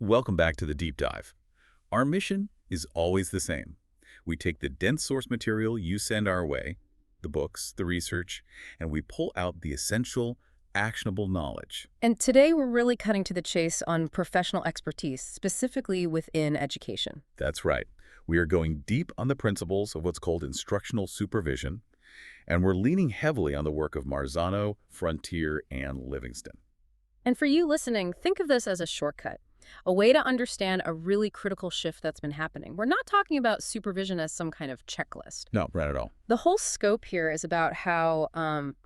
Welcome back to the deep dive. Our mission is always the same. We take the dense source material you send our way, the books, the research, and we pull out the essential, actionable knowledge. And today we're really cutting to the chase on professional expertise, specifically within education. That's right. We are going deep on the principles of what's called instructional supervision, and we're leaning heavily on the work of Marzano, Frontier, and Livingston. And for you listening, think of this as a shortcut, a way to understand a really critical shift that's been happening. We're not talking about supervision as some kind of checklist. No, right at all. The whole scope here is about how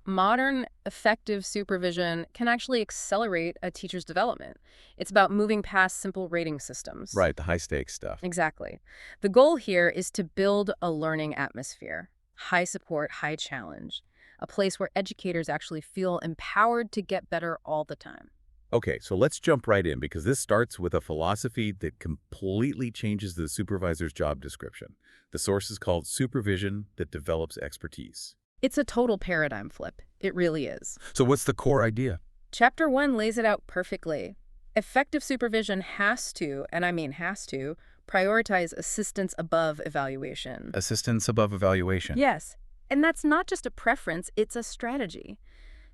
modern, effective supervision can actually accelerate a teacher's development. It's about moving past simple rating systems. Right, the high-stakes stuff. Exactly. The goal here is to build a learning atmosphere, high support, high challenge, a place where educators actually feel empowered to get better all the time. Okay, so let's jump right in because this starts with a philosophy that completely changes the supervisor's job description. The source is called Supervision that develops expertise. It's a total paradigm flip. It really is. So what's the core idea? Chapter 1 lays it out perfectly. Effective supervision has to, and I mean has to, prioritize assistance above evaluation. Assistance above evaluation. Yes, and that's not just a preference, it's a strategy.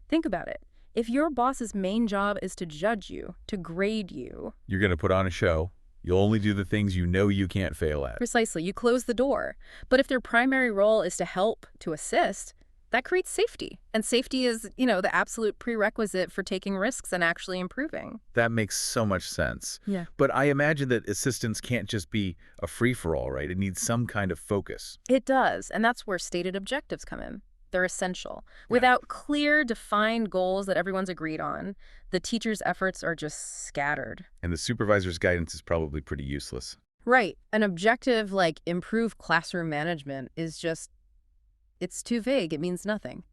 Think about it. If your boss's main job is to judge you, to grade you... You're going to put on a show. You'll only do the things you know you can't fail at. Precisely, you close the door. But if their primary role is to help, to assist, that creates safety. And safety is, the absolute prerequisite for taking risks and actually improving. That makes so much sense. Yeah. But I imagine that assistance can't just be a free-for-all, right? It needs some kind of focus. It does, and that's where stated objectives come in. They're essential. Without clear, defined goals that everyone's agreed on, the teacher's efforts are just scattered. And the supervisor's guidance is probably pretty useless. Right. An objective like improve classroom management is just, it's too vague. It means nothing.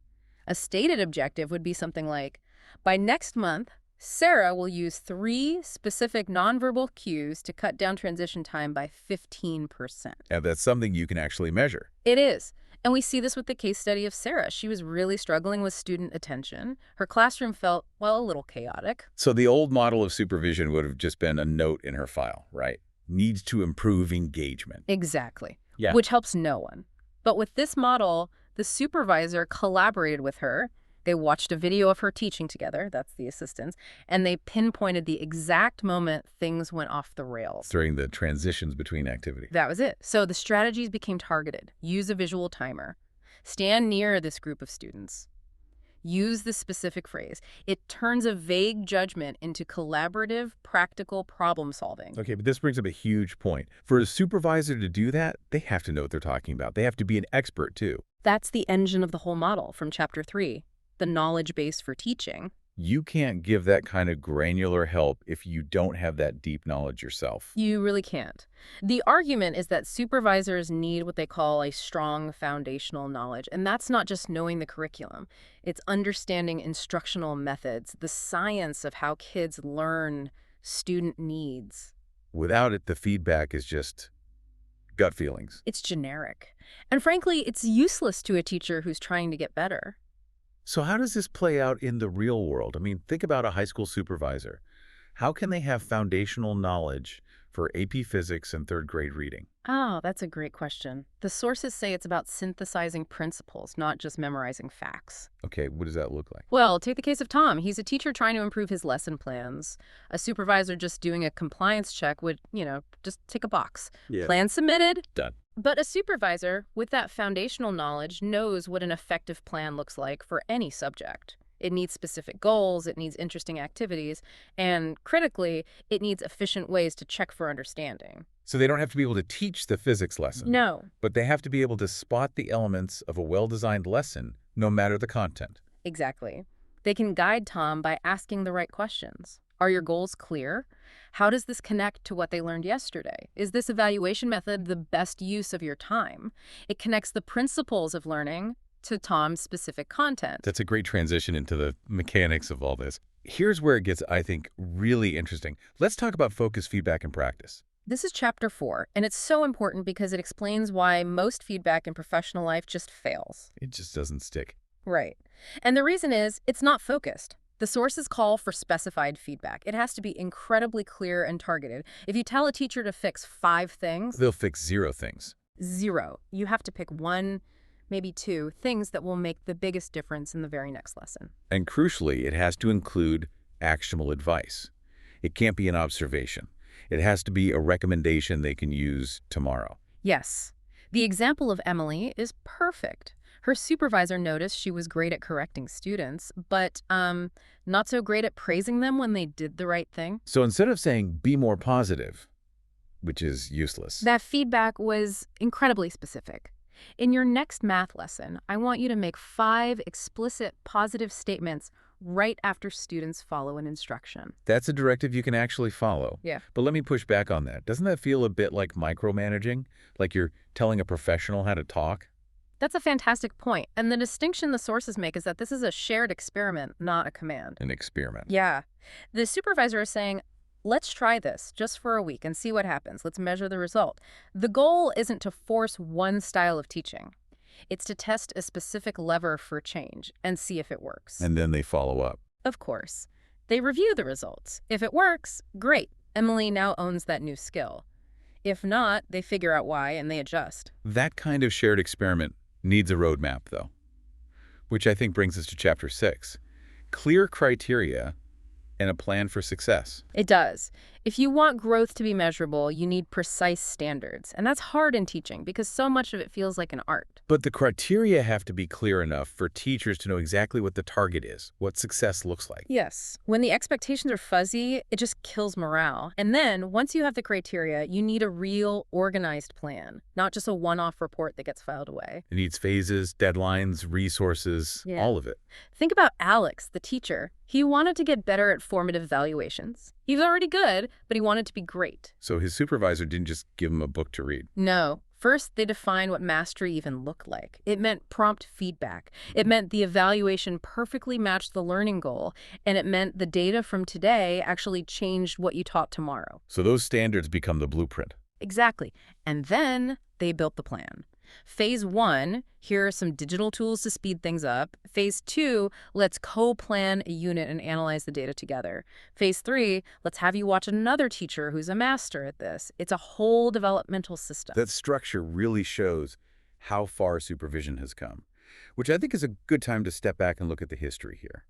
A stated objective would be something like, by next month, Sarah will use 3 specific nonverbal cues to cut down transition time by 15%. And that's something you can actually measure. It is. And we see this with the case study of Sarah. She was really struggling with student attention. Her classroom felt, well, a little chaotic. So the old model of supervision would have just been a note in her file, right? Needs to improve engagement. Exactly. Yeah. Which helps no one. But with this model, the supervisor collaborated with her. They watched a video of her teaching together, that's the assistants, and they pinpointed the exact moment things went off the rails. During the transitions between activity. That was it. So the strategies became targeted. Use a visual timer. Stand near this group of students. Use the specific phrase. It turns a vague judgment into collaborative, practical problem solving. Okay, but this brings up a huge point. For a supervisor to do that, they have to know what they're talking about. They have to be an expert, too. That's the engine of the whole model from Chapter 3. The knowledge base for teaching. You can't give that kind of granular help if you don't have that deep knowledge yourself. You really can't. The argument is that supervisors need what they call a strong foundational knowledge, and that's not just knowing the curriculum. It's understanding instructional methods, the science of how kids learn student needs. Without it, the feedback is just gut feelings. It's generic. And frankly, it's useless to a teacher who's trying to get better. So how does this play out in the real world? I mean, think about a high school supervisor. How can they have foundational knowledge for AP Physics and third grade reading? Oh, that's a great question. The sources say it's about synthesizing principles, not just memorizing facts. Okay, what does that look like? Well, take the case of Tom. He's a teacher trying to improve his lesson plans. A supervisor just doing a compliance check would, just tick a box. Yeah. Plan submitted. Done. But a supervisor with that foundational knowledge knows what an effective plan looks like for any subject. It needs specific goals, it needs interesting activities, and critically, it needs efficient ways to check for understanding. So they don't have to be able to teach the physics lesson. No. But they have to be able to spot the elements of a well-designed lesson, no matter the content. Exactly. They can guide Tom by asking the right questions. Are your goals clear? How does this connect to what they learned yesterday? Is this evaluation method the best use of your time? It connects the principles of learning to Tom's specific content. That's a great transition into the mechanics of all this. Here's where it gets, I think, really interesting. Let's talk about focus, feedback, and practice. This is Chapter 4, and it's so important because it explains why most feedback in professional life just fails. It just doesn't stick. Right. And the reason is, it's not focused. The sources call for specified feedback. It has to be incredibly clear and targeted. If you tell a teacher to fix 5 things, They'll fix 0 things. 0. You have to pick 1, maybe 2 things that will make the biggest difference in the very next lesson. And crucially, it has to include actionable advice. It can't be an observation. It has to be a recommendation they can use tomorrow. Yes. The example of Emily is perfect. Her supervisor noticed she was great at correcting students, but not so great at praising them when they did the right thing. So instead of saying, be more positive, which is useless, That feedback was incredibly specific. In your next math lesson, I want you to make 5 explicit positive statements right after students follow an instruction. that's a directive you can actually follow. Yeah. But let me push back on that. Doesn't that feel a bit like micromanaging? Like you're telling a professional how to talk? That's a fantastic point. And the distinction the sources make is that this is a shared experiment, not a command. An experiment. Yeah. The supervisor is saying, let's try this just for a week and see what happens. Let's measure the result. The goal isn't to force one style of teaching. It's to test a specific lever for change and see if it works. And then they follow up. Of course. They review the results. If it works, great. Emily now owns that new skill. If not, they figure out why and they adjust. That kind of shared experiment needs a roadmap, though. Which I think brings us to Chapter 6. Clear criteria and a plan for success. It does. If you want growth to be measurable, you need precise standards. And that's hard in teaching because so much of it feels like an art. But the criteria have to be clear enough for teachers to know exactly what the target is, what success looks like. Yes. When the expectations are fuzzy, it just kills morale. And then, once you have the criteria, you need a real, organized plan, not just a one-off report that gets filed away. It needs phases, deadlines, resources, Yeah. all of it. Think about Alex, the teacher. He wanted to get better at formative valuations. He was already good, but he wanted to be great. So his supervisor didn't just give him a book to read. No. First, they defined what mastery even looked like. It meant prompt feedback. It meant the evaluation perfectly matched the learning goal. And it meant the data from today actually changed what you taught tomorrow. So those standards become the blueprint. Exactly. And then they built the plan. Phase 1, here are some digital tools to speed things up. Phase 2, let's co-plan a unit and analyze the data together. Phase 3, let's have you watch another teacher who's a master at this. It's a whole developmental system. That structure really shows how far supervision has come, which I think is a good time to step back and look at the history here.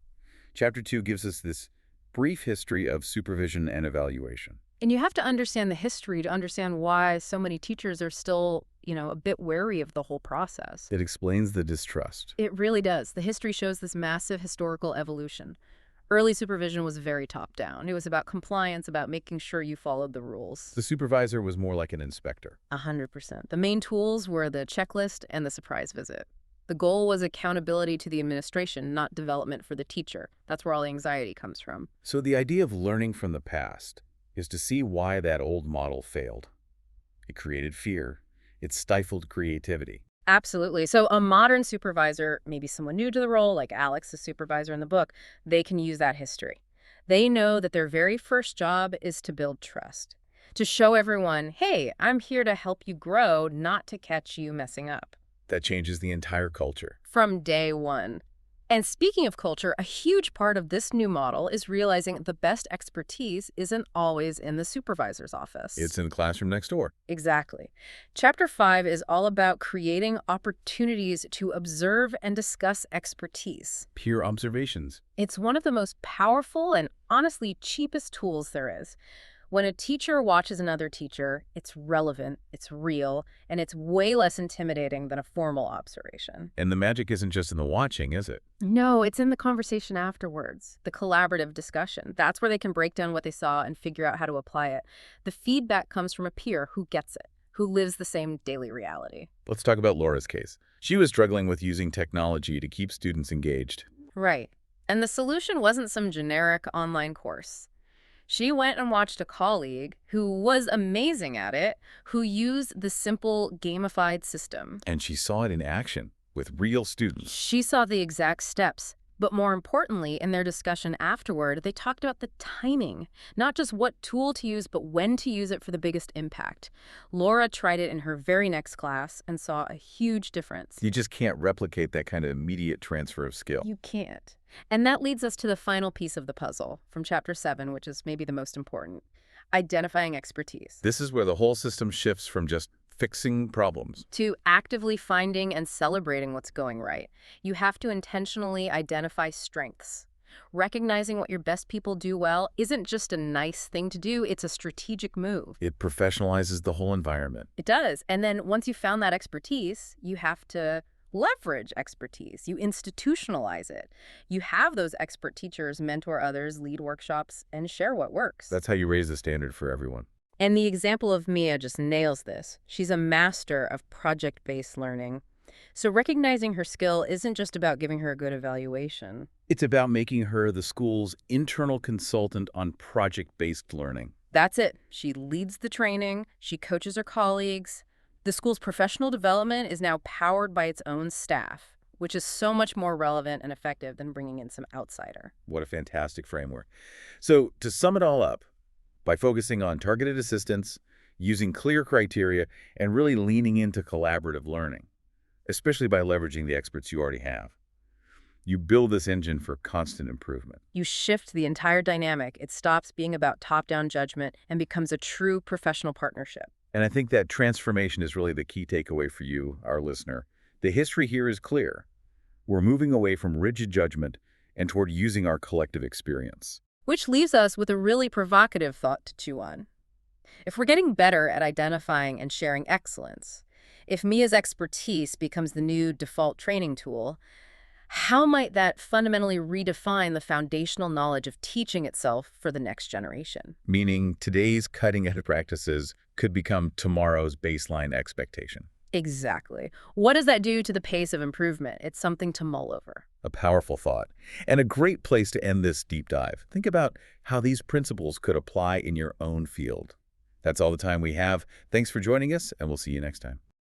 Chapter 2 gives us this brief history of supervision and evaluation. And you have to understand the history to understand why so many teachers are still, a bit wary of the whole process. It explains the distrust. It really does. The history shows this massive historical evolution. Early supervision was very top-down. It was about compliance, about making sure you followed the rules. The supervisor was more like an inspector. 100%. The main tools were the checklist and the surprise visit. The goal was accountability to the administration, not development for the teacher. That's where all the anxiety comes from. So the idea of learning from the past is to see why that old model failed. It created fear. It stifled creativity. Absolutely. So a modern supervisor, maybe someone new to the role, like Alex, the supervisor in the book, they can use that history. They know that their very first job is to build trust, to show everyone, hey, I'm here to help you grow, not to catch you messing up. That changes the entire culture. From day one. And speaking of culture, a huge part of this new model is realizing the best expertise isn't always in the supervisor's office. It's in the classroom next door. Exactly. Chapter 5 is all about creating opportunities to observe and discuss expertise. Peer observations. It's one of the most powerful and honestly cheapest tools there is. When a teacher watches another teacher, it's relevant, it's real, and it's way less intimidating than a formal observation. And the magic isn't just in the watching, is it? No, it's in the conversation afterwards, the collaborative discussion. That's where they can break down what they saw and figure out how to apply it. The feedback comes from a peer who gets it, who lives the same daily reality. Let's talk about Laura's case. She was struggling with using technology to keep students engaged. Right. And the solution wasn't some generic online course. She went and watched a colleague who was amazing at it, who used the simple gamified system. And she saw it in action with real students. She saw the exact steps, But more importantly, in their discussion afterward, they talked about the timing, not just what tool to use, but when to use it for the biggest impact. Laura tried it in her very next class and saw a huge difference. You just can't replicate that kind of immediate transfer of skill. You can't. And that leads us to the final piece of the puzzle from Chapter 7, which is maybe the most important: identifying expertise. This is where the whole system shifts from just fixing problems To actively finding and celebrating what's going right. You have to intentionally identify strengths. Recognizing what your best people do well isn't just a nice thing to do, it's a strategic move. It professionalizes the whole environment. It does. And then once you've found that expertise, you have to leverage expertise. You institutionalize it. You have those expert teachers mentor others, lead workshops, and share what works. That's how you raise the standard for everyone. And the example of Mia just nails this. She's a master of project-based learning. So recognizing her skill isn't just about giving her a good evaluation. It's about making her the school's internal consultant on project-based learning. That's it. She leads the training. She coaches her colleagues. The school's professional development is now powered by its own staff, which is so much more relevant and effective than bringing in some outsider. What a fantastic framework. So to sum it all up, by focusing on targeted assistance, using clear criteria, and really leaning into collaborative learning, especially by leveraging the experts you already have, you build this engine for constant improvement. You shift the entire dynamic. It stops being about top-down judgment and becomes a true professional partnership. And I think that transformation is really the key takeaway for you, our listener. The history here is clear. We're moving away from rigid judgment and toward using our collective experience. Which leaves us with a really provocative thought to chew on. If we're getting better at identifying and sharing excellence, if Mia's expertise becomes the new default training tool, how might that fundamentally redefine the foundational knowledge of teaching itself for the next generation? Meaning today's cutting-edge practices could become tomorrow's baseline expectation. Exactly. What does that do to the pace of improvement? It's something to mull over. A powerful thought, and a great place to end this deep dive. Think about how these principles could apply in your own field. That's all the time we have. Thanks for joining us, and we'll see you next time.